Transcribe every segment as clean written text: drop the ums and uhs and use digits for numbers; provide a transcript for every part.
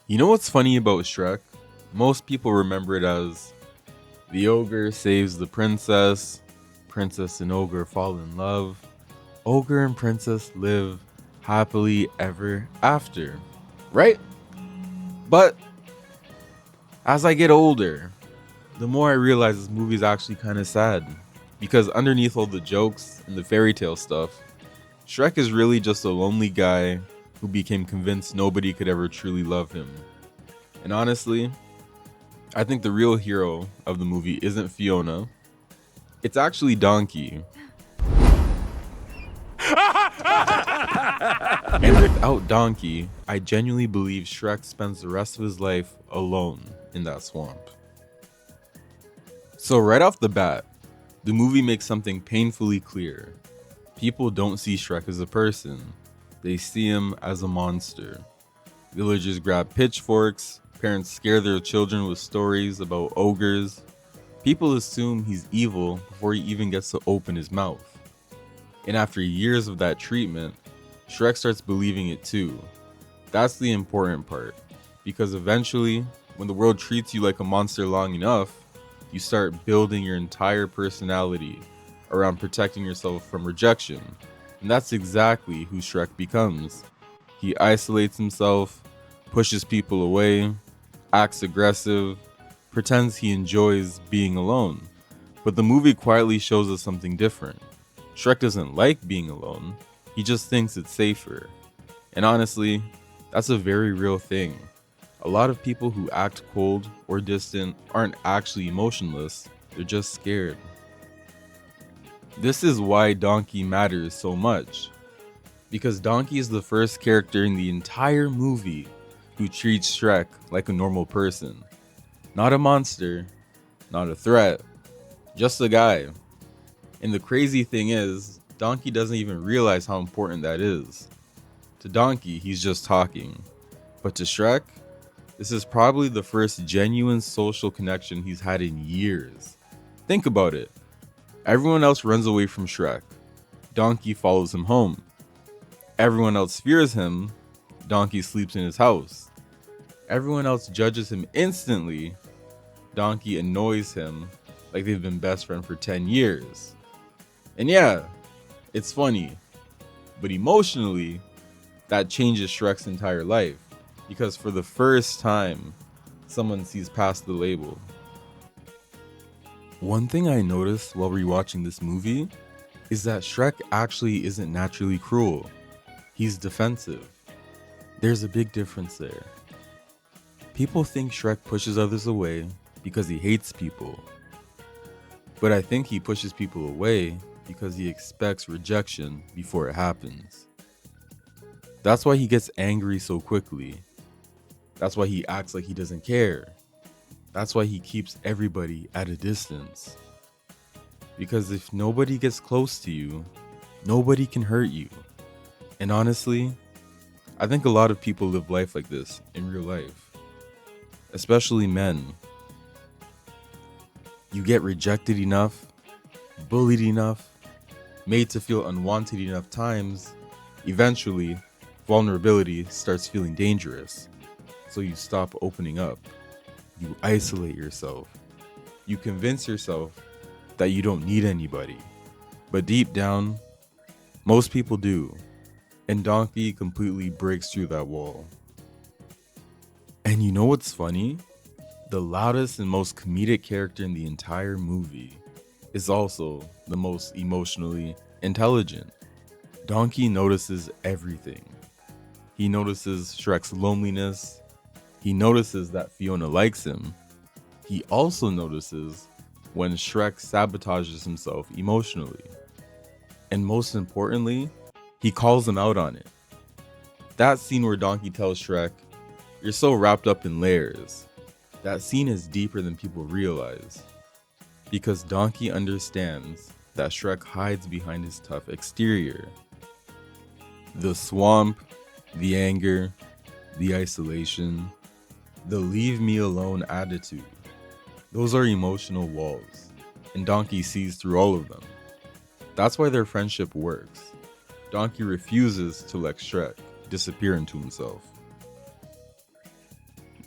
You know what's funny about Shrek? Most people remember it as the ogre saves the princess, princess and ogre fall in love, ogre and princess live happily ever after, right? But as I get older, the more I realize this movie is actually kind of sad. Because underneath all the jokes and the fairy tale stuff, Shrek is really just a lonely guy who became convinced nobody could ever truly love him. And honestly, I think the real hero of the movie isn't Fiona, it's actually Donkey. And without Donkey, I genuinely believe Shrek spends the rest of his life alone in that swamp. So, right off the bat, the movie makes something painfully clear. People don't see Shrek as a person, they see him as a monster. Villagers grab pitchforks, parents scare their children with stories about ogres. People assume he's evil before he even gets to open his mouth. And after years of that treatment, Shrek starts believing it too. That's the important part, because eventually, when the world treats you like a monster long enough, you start building your entire personality around protecting yourself from rejection. And that's exactly who Shrek becomes. He isolates himself, pushes people away, acts aggressive, pretends he enjoys being alone. But the movie quietly shows us something different. Shrek doesn't like being alone, he just thinks it's safer. And honestly, that's a very real thing. A lot of people who act cold or distant aren't actually emotionless, they're just scared. This is why Donkey matters so much. Because Donkey is the first character in the entire movie who treats Shrek like a normal person. Not a monster, not a threat, just a guy. And the crazy thing is, Donkey doesn't even realize how important that is. To Donkey, he's just talking. But to Shrek, this is probably the first genuine social connection he's had in years. Think about it. Everyone else runs away from Shrek. Donkey follows him home. Everyone else fears him. Donkey sleeps in his house. Everyone else judges him instantly. Donkey annoys him like they've been best friends for 10 years. And yeah, it's funny, but emotionally, that changes Shrek's entire life. Because for the first time, someone sees past the label. One thing I noticed while rewatching this movie is that Shrek actually isn't naturally cruel. He's defensive. There's a big difference there. People think Shrek pushes others away because he hates people. But I think he pushes people away because he expects rejection before it happens. That's why he gets angry so quickly. That's why he acts like he doesn't care. That's why he keeps everybody at a distance. Because if nobody gets close to you, nobody can hurt you. And honestly, I think a lot of people live life like this in real life. Especially men. You get rejected enough, bullied enough, made to feel unwanted enough times, eventually, vulnerability starts feeling dangerous. So you stop opening up. You isolate yourself. You convince yourself that you don't need anybody. But deep down, most people do. And Donkey completely breaks through that wall. And you know what's funny? The loudest and most comedic character in the entire movie is also the most emotionally intelligent. Donkey notices everything. He notices Shrek's loneliness. He notices that Fiona likes him. He also notices when Shrek sabotages himself emotionally. And most importantly, he calls him out on it. That scene where Donkey tells Shrek, "You're so wrapped up in layers." That scene is deeper than people realize. Because Donkey understands that Shrek hides behind his tough exterior. The swamp, the anger, the isolation, the leave me alone attitude. Those are emotional walls, and Donkey sees through all of them. That's why their friendship works. Donkey refuses to let Shrek disappear into himself.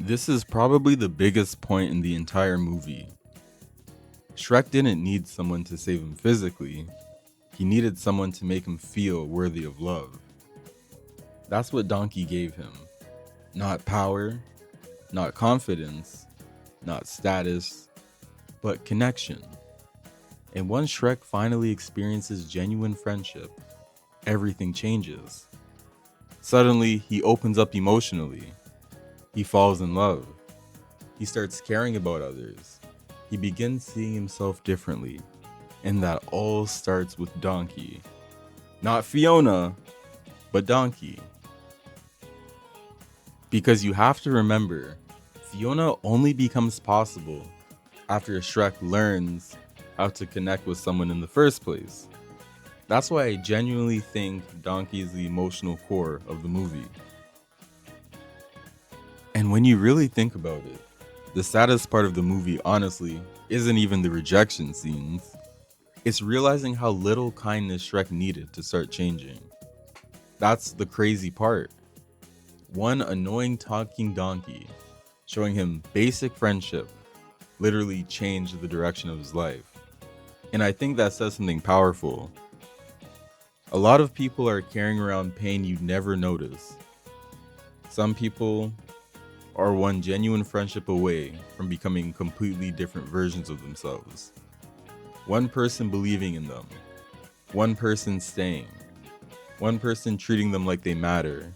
This is probably the biggest point in the entire movie. Shrek didn't need someone to save him physically, he needed someone to make him feel worthy of love. That's what Donkey gave him. Not power, not confidence, not status, but connection. And once Shrek finally experiences genuine friendship, everything changes. Suddenly, he opens up emotionally. He falls in love. He starts caring about others. He begins seeing himself differently. And that all starts with Donkey. Not Fiona, but Donkey. Because you have to remember, Fiona only becomes possible after Shrek learns how to connect with someone in the first place. That's why I genuinely think Donkey is the emotional core of the movie. And when you really think about it, the saddest part of the movie, honestly, isn't even the rejection scenes. It's realizing how little kindness Shrek needed to start changing. That's the crazy part. One annoying talking donkey showing him basic friendship literally changed the direction of his life. And I think that says something powerful. A lot of people are carrying around pain you'd never notice. Some people are one genuine friendship away from becoming completely different versions of themselves. One person believing in them, one person staying, one person treating them like they matter.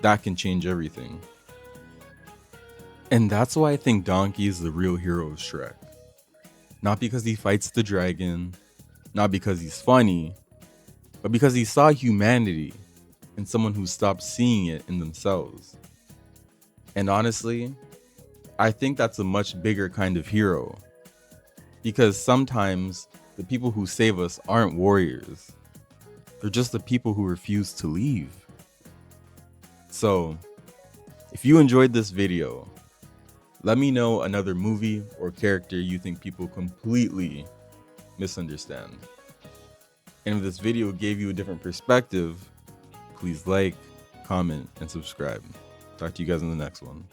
That can change everything. And that's why I think Donkey is the real hero of Shrek. Not because he fights the dragon, not because he's funny, but because he saw humanity in someone who stopped seeing it in themselves. And honestly, I think that's a much bigger kind of hero. Because sometimes the people who save us aren't warriors. They're just the people who refuse to leave. So, if you enjoyed this video, let me know another movie or character you think people completely misunderstand. And if this video gave you a different perspective, please like, comment, and subscribe. Talk to you guys in the next one.